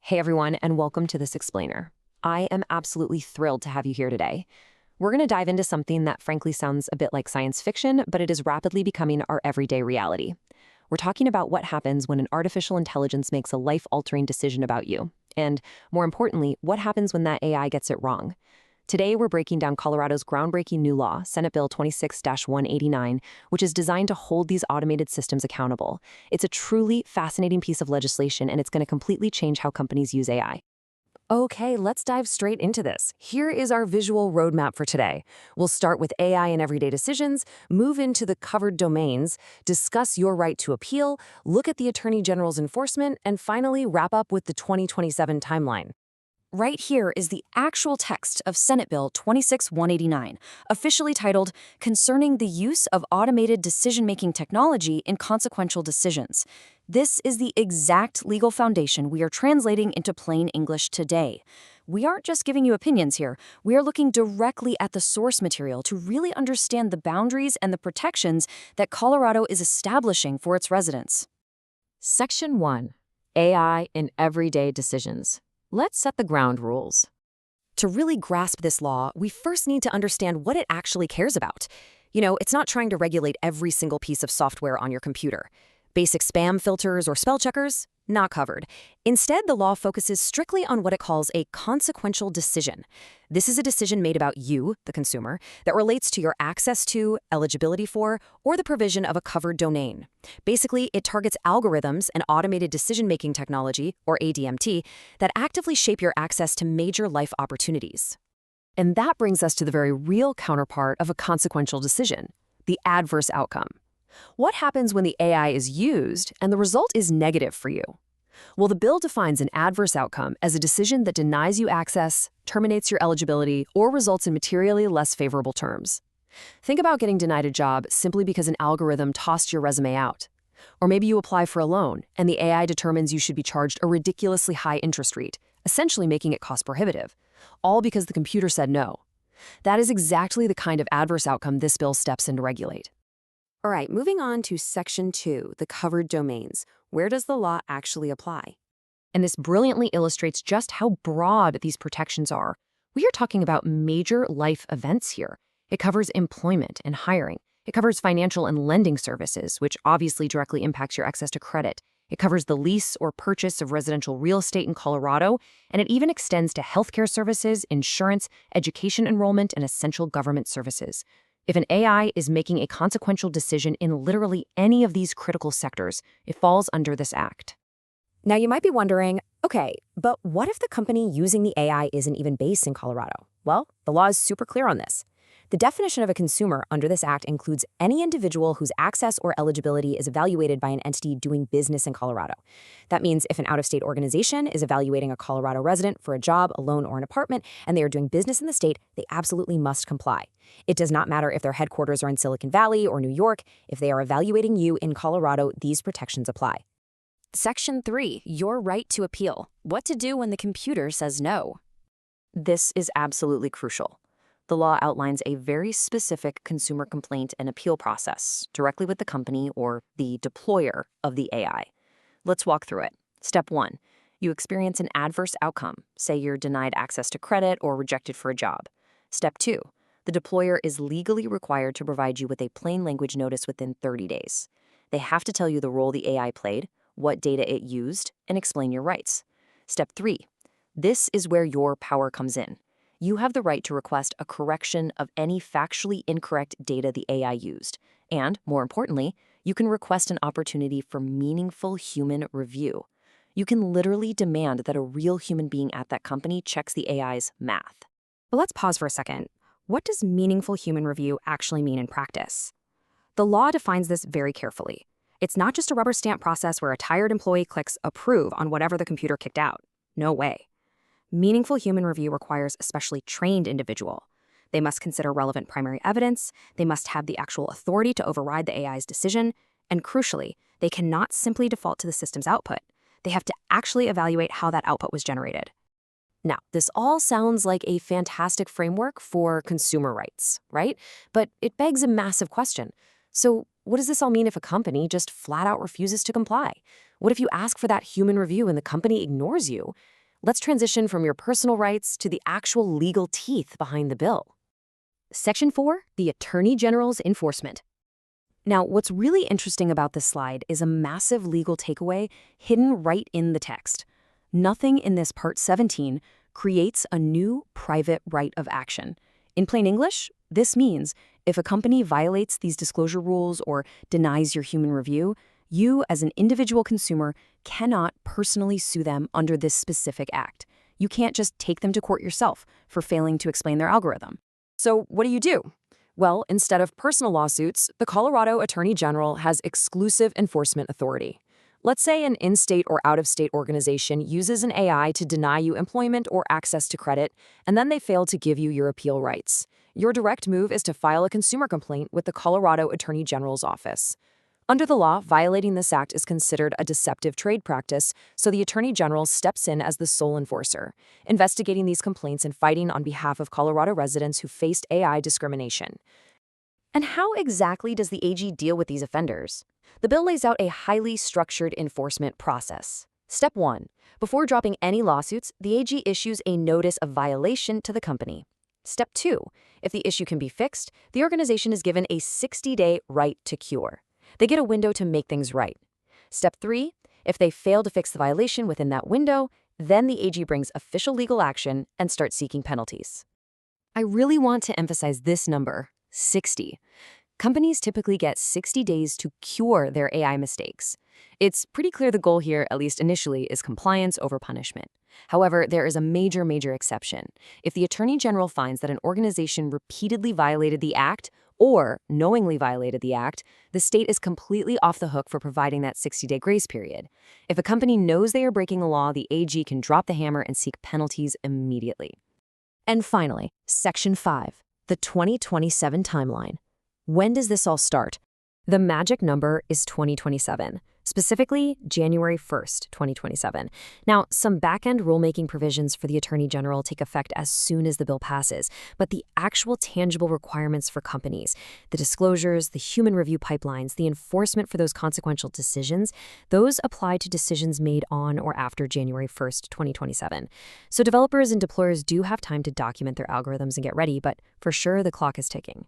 Hey everyone, and welcome to This Explainer. I am absolutely thrilled to have you here today. We're going to dive into something that frankly sounds a bit like science fiction, but it is rapidly becoming our everyday reality. We're talking about what happens when an artificial intelligence makes a life-altering decision about you. And more importantly, what happens when that AI gets it wrong. Today, we're breaking down Colorado's groundbreaking new law, Senate Bill 26-189, which is designed to hold these automated systems accountable. It's a truly fascinating piece of legislation, and it's going to completely change how companies use AI. Okay, let's dive straight into this. Here is our visual roadmap for today. We'll start with AI in everyday decisions, move into the covered domains, discuss your right to appeal, look at the Attorney General's enforcement, and finally wrap up with the 2027 timeline. Right here is the actual text of Senate Bill 26-189, officially titled Concerning the Use of Automated Decision-Making Technology in Consequential Decisions. This is the exact legal foundation we are translating into plain English today. We aren't just giving you opinions here. We are looking directly at the source material to really understand the boundaries and the protections that Colorado is establishing for its residents. Section 1. AI in Everyday Decisions. Let's set the ground rules. To really grasp this law, we first need to understand what it actually cares about. It's not trying to regulate every single piece of software on your computer. Basic spam filters or spell checkers? Not covered. Instead, the law focuses strictly on what it calls a consequential decision. This is a decision made about you, the consumer, that relates to your access to, eligibility for, or the provision of a covered domain. Basically, it targets algorithms and automated decision-making technology, or ADMT, that actively shape your access to major life opportunities. And that brings us to the very real counterpart of a consequential decision, the adverse outcome. What happens when the AI is used and the result is negative for you? Well, the bill defines an adverse outcome as a decision that denies you access, terminates your eligibility, or results in materially less favorable terms. Think about getting denied a job simply because an algorithm tossed your resume out. Or maybe you apply for a loan and the AI determines you should be charged a ridiculously high interest rate, essentially making it cost prohibitive, all because the computer said no. That is exactly the kind of adverse outcome this bill steps in to regulate. All right, moving on to Section 2, the covered domains. Where does the law actually apply? And this brilliantly illustrates just how broad these protections are. We are talking about major life events here. It covers employment and hiring. It covers financial and lending services, which obviously directly impacts your access to credit. It covers the lease or purchase of residential real estate in Colorado, and it even extends to healthcare services, insurance, education enrollment, and essential government services. If an AI is making a consequential decision in literally any of these critical sectors, it falls under this act. Now, you might be wondering, okay, but what if the company using the AI isn't even based in Colorado? Well, the law is super clear on this. The definition of a consumer under this act includes any individual whose access or eligibility is evaluated by an entity doing business in Colorado. That means if an out-of-state organization is evaluating a Colorado resident for a job, a loan, or an apartment, and they are doing business in the state, they absolutely must comply. It does not matter if their headquarters are in Silicon Valley or New York. If they are evaluating you in Colorado, these protections apply. Section 3, your right to appeal. What to do when the computer says no. This is absolutely crucial. The law outlines a very specific consumer complaint and appeal process directly with the company or the deployer of the AI. Let's walk through it. Step 1, you experience an adverse outcome. Say you're denied access to credit or rejected for a job. Step 2, the deployer is legally required to provide you with a plain language notice within 30 days. They have to tell you the role the AI played, what data it used, and explain your rights. Step 3, this is where your power comes in. You have the right to request a correction of any factually incorrect data the AI used. And, more importantly, you can request an opportunity for meaningful human review. You can literally demand that a real human being at that company checks the AI's math. But let's pause for a second. What does meaningful human review actually mean in practice? The law defines this very carefully. It's not just a rubber stamp process where a tired employee clicks approve on whatever the computer kicked out. No way. Meaningful human review requires a specially trained individual. They must consider relevant primary evidence, they must have the actual authority to override the AI's decision, and crucially, they cannot simply default to the system's output. They have to actually evaluate how that output was generated. Now, this all sounds like a fantastic framework for consumer rights, right? But it begs a massive question. So what does this all mean if a company just flat out refuses to comply? What if you ask for that human review and the company ignores you? Let's transition from your personal rights to the actual legal teeth behind the bill. Section 4, the Attorney General's enforcement. Now, what's really interesting about this slide is a massive legal takeaway hidden right in the text. Nothing in this Part 17 creates a new private right of action. In plain English, this means if a company violates these disclosure rules or denies your human review, you as an individual consumer cannot personally sue them under this specific act. You can't just take them to court yourself for failing to explain their algorithm. So what do? Well, instead of personal lawsuits, the Colorado Attorney General has exclusive enforcement authority. Let's say an in-state or out-of-state organization uses an AI to deny you employment or access to credit, and then they fail to give you your appeal rights. Your direct move is to file a consumer complaint with the Colorado Attorney General's office. Under the law, violating this act is considered a deceptive trade practice, so the Attorney General steps in as the sole enforcer, investigating these complaints and fighting on behalf of Colorado residents who faced AI discrimination. And how exactly does the AG deal with these offenders? The bill lays out a highly structured enforcement process. Step 1. Before dropping any lawsuits, the AG issues a notice of violation to the company. Step 2. If the issue can be fixed, the organization is given a 60-day right to cure. They get a window to make things right. Step 3. If they fail to fix the violation within that window, then the AG brings official legal action and starts seeking penalties. I really want to emphasize this number, 60. Companies typically get 60 days to cure their AI mistakes. It's pretty clear the goal here, at least initially, is compliance over punishment. However, there is a major exception. If the Attorney General finds that an organization repeatedly violated the act or knowingly violated the act, the state is completely off the hook for providing that 60-day grace period. If a company knows they are breaking the law, the AG can drop the hammer and seek penalties immediately. And finally, Section 5, the 2027 timeline. When does this all start? The magic number is 2027, specifically January 1st, 2027. Now, some back-end rulemaking provisions for the Attorney General take effect as soon as the bill passes, but the actual tangible requirements for companies, the disclosures, the human review pipelines, the enforcement for those consequential decisions, those apply to decisions made on or after January 1st, 2027. So developers and deployers do have time to document their algorithms and get ready, but for sure the clock is ticking.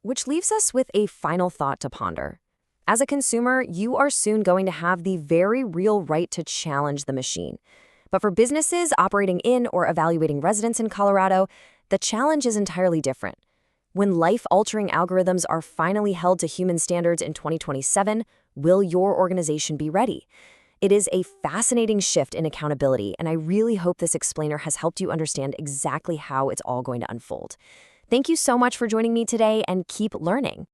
Which leaves us with a final thought to ponder. As a consumer, you are soon going to have the very real right to challenge the machine. But for businesses operating in or evaluating residents in Colorado, the challenge is entirely different. When life-altering algorithms are finally held to human standards in 2027, will your organization be ready? It is a fascinating shift in accountability, and I really hope this explainer has helped you understand exactly how it's all going to unfold. Thank you so much for joining me today, and keep learning.